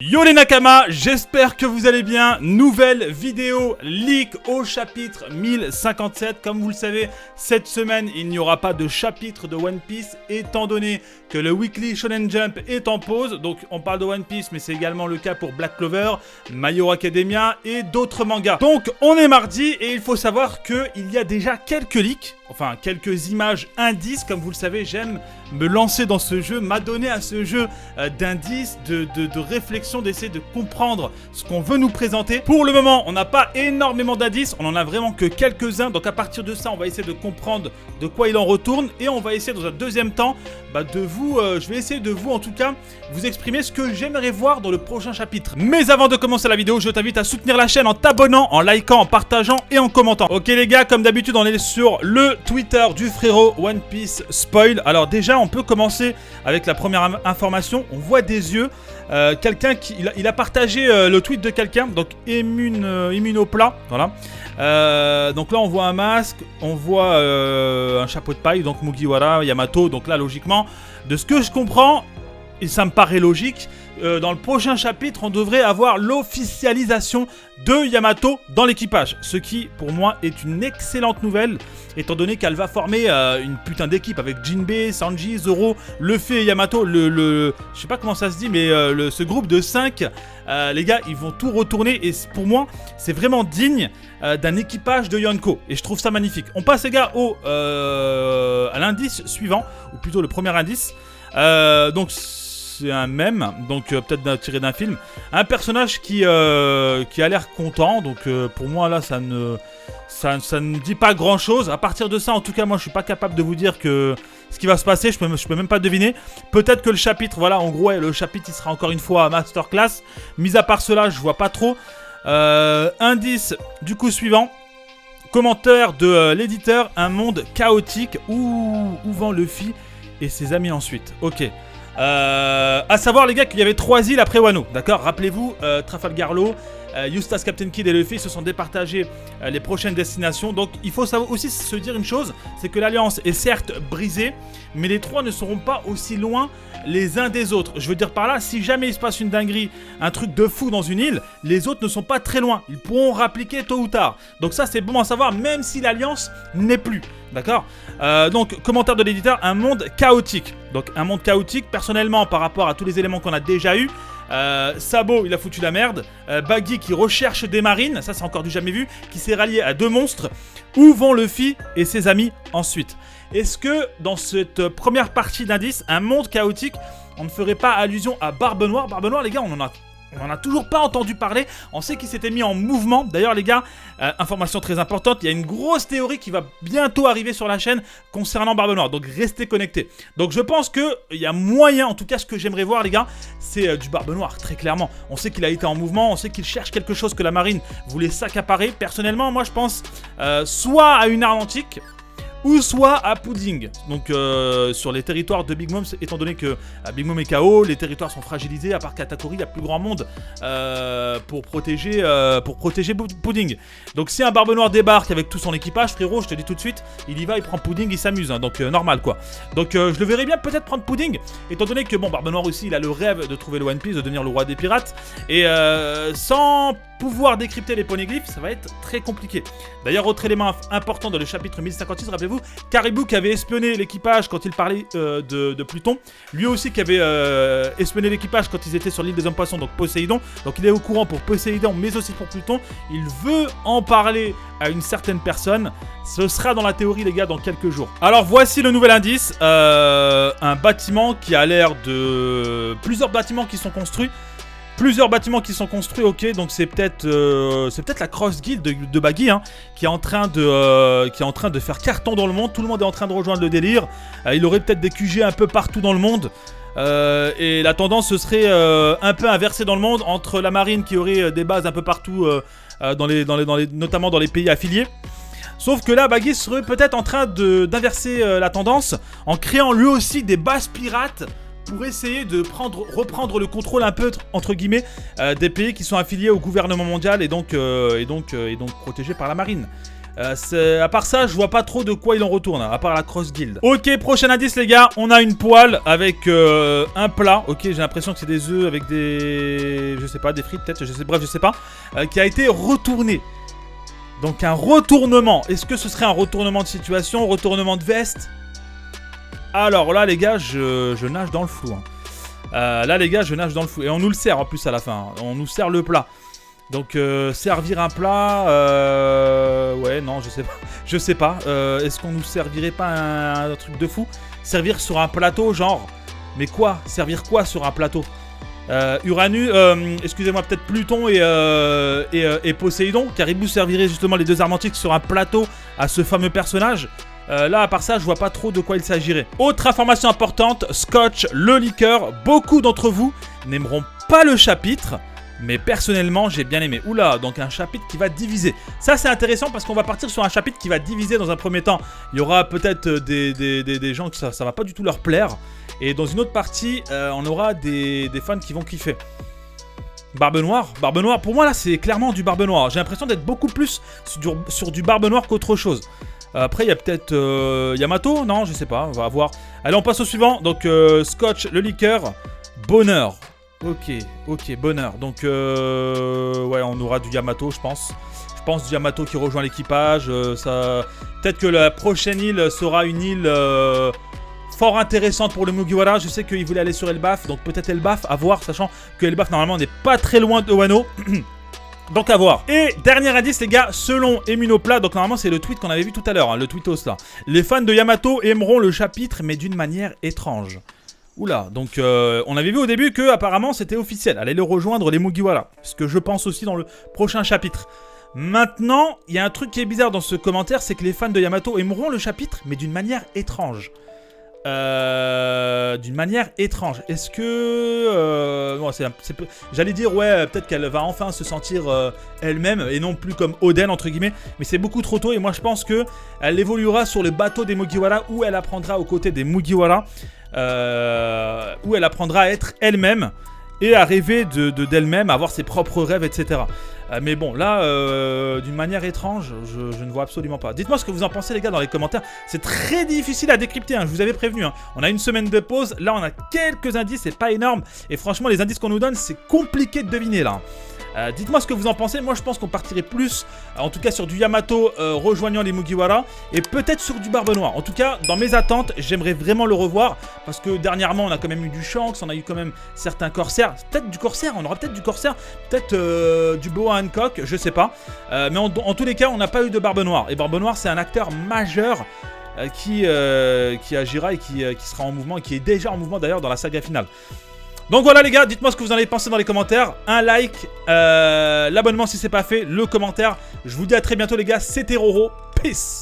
Yo les Nakama, j'espère que vous allez bien. Nouvelle vidéo leak au chapitre 1057. Comme vous le savez, cette semaine, il n'y aura pas de chapitre de One Piece étant donné que le Weekly Shonen Jump est en pause. Donc on parle de One Piece, mais c'est également le cas pour Black Clover, My Hero Academia et d'autres mangas. Donc on est mardi et il faut savoir qu'il y a déjà quelques leaks. Enfin, quelques images indices. Comme vous le savez, j'aime me lancer dans ce jeu, m'adonner à ce jeu d'indices, de réflexion, d'essayer de comprendre ce qu'on veut nous présenter. Pour le moment, on n'a pas énormément d'indices, on en a vraiment que quelques-uns. Donc à partir de ça, on va essayer de comprendre de quoi il en retourne. Et on va essayer dans un deuxième temps je vais essayer de vous, en tout cas, vous exprimer ce que j'aimerais voir dans le prochain chapitre. Mais avant de commencer la vidéo, je t'invite à soutenir la chaîne en t'abonnant, en likant, en partageant et en commentant. Ok les gars, comme d'habitude, on est sur le Twitter du frérot One Piece Spoil. Alors déjà, on peut commencer avec la première information. On voit des yeux. Quelqu'un qui il a partagé le tweet de quelqu'un, donc Immunoplat, voilà. Donc là on voit un masque, on voit un chapeau de paille, donc Mugiwara, Yamato. Donc là logiquement, de ce que je comprends, et ça me paraît logique, dans le prochain chapitre on devrait avoir l'officialisation de Yamato dans l'équipage. Ce qui pour moi est une excellente nouvelle, étant donné qu'elle va former une putain d'équipe avec Jinbei, Sanji, Zoro, Luffy et Yamato. Je sais pas comment ça se dit, mais ce groupe de 5, les gars, ils vont tout retourner. Et pour moi, c'est vraiment digne d'un équipage de Yonko. Et je trouve ça magnifique. On passe, les gars, à l'indice suivant, ou plutôt le premier indice. Donc c'est un mème, donc peut-être tiré d'un film. Un personnage qui a l'air content, donc pour moi là ça ne dit pas grand chose. À partir de ça, en tout cas moi je suis pas capable de vous dire que ce qui va se passer, je peux même pas deviner. Peut-être que le chapitre, voilà, en gros le chapitre il sera encore une fois masterclass. Mis à part cela, je vois pas trop. Indice du coup suivant. Commentaire de l'éditeur, un monde chaotique où vont Luffy et ses amis ensuite. Ok. À savoir les gars qu'il y avait 3 îles après Wano, d'accord. Rappelez-vous, Trafalgar Law, Eustace, Captain Kidd et Luffy se sont départagés les prochaines destinations. Donc il faut aussi se dire une chose, c'est que l'alliance est certes brisée, mais les 3 ne seront pas aussi loin les uns des autres. Je veux dire par là, si jamais il se passe une dinguerie, un truc de fou dans une île, les autres ne sont pas très loin. Ils pourront rappliquer tôt ou tard. Donc ça c'est bon à savoir, même si l'alliance n'est plus. D'accord. Donc commentaire de l'éditeur, un monde chaotique. Donc un monde chaotique, personnellement par rapport à tous les éléments qu'on a déjà eu. Sabo il a foutu la merde. Baggy qui recherche des marines, ça c'est encore du jamais vu, qui s'est rallié à 2 monstres. Où vont Luffy et ses amis ensuite? Est-ce que dans cette première partie d'indice, un monde chaotique, on ne ferait pas allusion à Barbe Noire? Barbe Noire les gars, on en a toujours pas entendu parler. On sait qu'il s'était mis en mouvement. D'ailleurs les gars, information très importante, il y a une grosse théorie qui va bientôt arriver sur la chaîne concernant Barbe Noire. Donc restez connectés. Donc je pense qu'il y a moyen, en tout cas ce que j'aimerais voir les gars, c'est du Barbe Noire, très clairement. On sait qu'il a été en mouvement, on sait qu'il cherche quelque chose que la marine voulait s'accaparer. Personnellement moi je pense soit à une arme antique, ou soit à Pudding. Donc sur les territoires de Big Mom, étant donné que Big Mom est KO, les territoires sont fragilisés, à part Katakuri, il y a plus grand monde pour protéger Pudding. Donc si un Barbe Noire débarque avec tout son équipage, frérot, je te dis tout de suite, il y va, il prend Pudding, il s'amuse, hein, donc normal quoi. Donc je le verrais bien peut-être prendre Pudding, étant donné que bon, Barbe Noire aussi, il a le rêve de trouver le One Piece, de devenir le roi des pirates, et sans pouvoir décrypter les poneglyphes, ça va être très compliqué. D'ailleurs, autre élément important dans le chapitre 1056, rappelez-vous, Caribou qui avait espionné l'équipage quand il parlait de Pluton, lui aussi qui avait espionné l'équipage quand ils étaient sur l'île des hommes poissons, donc Poséidon. Donc il est au courant pour Poséidon, mais aussi pour Pluton. Il veut en parler à une certaine personne. Ce sera dans la théorie les gars dans quelques jours. Alors voici le nouvel indice, un bâtiment qui a l'air de... Plusieurs bâtiments qui sont construits. Ok, donc c'est peut-être la Cross Guild de Baggy, hein, qui est en train de faire carton dans le monde. Tout le monde est en train de rejoindre le délire. Il aurait peut-être des QG un peu partout dans le monde. Et la tendance ce serait un peu inversée dans le monde entre la marine qui aurait des bases un peu partout, notamment dans les pays affiliés. Sauf que là, Baggy serait peut-être en train d'inverser la tendance en créant lui aussi des bases pirates pour essayer de reprendre le contrôle un peu, entre guillemets, des pays qui sont affiliés au gouvernement mondial et donc protégés par la marine. À part ça, je vois pas trop de quoi il en retourne, à part la cross guild. Ok, prochain indice les gars, on a une poêle avec un plat. Ok, j'ai l'impression que c'est des œufs avec des... je sais pas, des frites peut-être, bref, je sais pas. Qui a été retourné. Donc un retournement. Est-ce que ce serait un retournement de situation, retournement de veste? Alors là les gars, je nage dans le flou. Hein. Là les gars, je nage dans le flou. Et on nous le sert en plus à la fin. Hein. On nous sert le plat. Donc servir un plat, ouais non je sais pas, je sais pas, est-ce qu'on nous servirait pas un truc de fou? Servir sur un plateau genre, mais quoi? Servir quoi sur un plateau? Uranus, excusez-moi peut-être Pluton et Poséidon, car ils vous serviraient justement les deux armes antiques sur un plateau à ce fameux personnage. Là, à part ça, je vois pas trop de quoi il s'agirait. Autre information importante, Scotch, le liqueur, beaucoup d'entre vous n'aimeront pas le chapitre. Mais personnellement, j'ai bien aimé. Oula, donc un chapitre qui va diviser. Ça, c'est intéressant parce qu'on va partir sur un chapitre qui va diviser dans un premier temps. Il y aura peut-être des gens que ça va pas du tout leur plaire. Et dans une autre partie, on aura des fans qui vont kiffer. Barbe Noire. Barbe Noire, pour moi, là, c'est clairement du Barbe Noire. J'ai l'impression d'être beaucoup plus sur du Barbe Noire qu'autre chose. Après, il y a peut-être Yamato. Non, je sais pas, on va voir. Allez, on passe au suivant. Donc, Scotch, le liqueur, bonheur. Ok, bonheur. Donc, ouais, on aura du Yamato, je pense. Je pense du Yamato qui rejoint l'équipage. Peut-être que la prochaine île sera une île fort intéressante pour le Mugiwara. Je sais qu'il voulait aller sur Elbaf, donc peut-être Elbaf, à voir, sachant que Elbaf, normalement, n'est pas très loin de Wano. Donc à voir. Et dernier indice les gars, selon Emunoplat, donc normalement c'est le tweet qu'on avait vu tout à l'heure, hein, le tweetos là. Les fans de Yamato aimeront le chapitre mais d'une manière étrange. Oula, donc on avait vu au début que apparemment c'était officiel, allez le rejoindre les Mugiwara. Ce que je pense aussi dans le prochain chapitre. Maintenant, il y a un truc qui est bizarre dans ce commentaire, c'est que les fans de Yamato aimeront le chapitre mais d'une manière étrange. D'une manière étrange. Est-ce que... bon, j'allais dire, ouais, peut-être qu'elle va enfin se sentir elle-même et non plus comme Oden, entre guillemets. Mais c'est beaucoup trop tôt et moi je pense qu'elle évoluera sur le bateau des Mugiwara où elle apprendra aux côtés des Mugiwara, où elle apprendra à être elle-même et à rêver d'elle-même, à avoir ses propres rêves, etc. Mais bon, là, d'une manière étrange, je ne vois absolument pas. Dites-moi ce que vous en pensez, les gars, dans les commentaires. C'est très difficile à décrypter, hein, je vous avais prévenu. Hein. On a une semaine de pause, là, on a quelques indices, c'est pas énorme. Et franchement, les indices qu'on nous donne, c'est compliqué de deviner, là. Dites-moi ce que vous en pensez. Moi je pense qu'on partirait plus, en tout cas sur du Yamato rejoignant les Mugiwara et peut-être sur du Barbe Noire. En tout cas dans mes attentes j'aimerais vraiment le revoir parce que dernièrement on a quand même eu du Shanks, on a eu quand même certains corsaires. Peut-être du corsaire, on aura peut-être du corsaire, peut-être du Boa Hancock, je sais pas. Mais en tous les cas on n'a pas eu de Barbe Noire. Et Barbe Noire c'est un acteur majeur qui agira et qui sera en mouvement et qui est déjà en mouvement d'ailleurs dans la saga finale. Donc voilà les gars, dites-moi ce que vous en avez pensé dans les commentaires. Un like, l'abonnement si c'est pas fait, le commentaire. Je vous dis à très bientôt les gars, c'était Roro. Peace.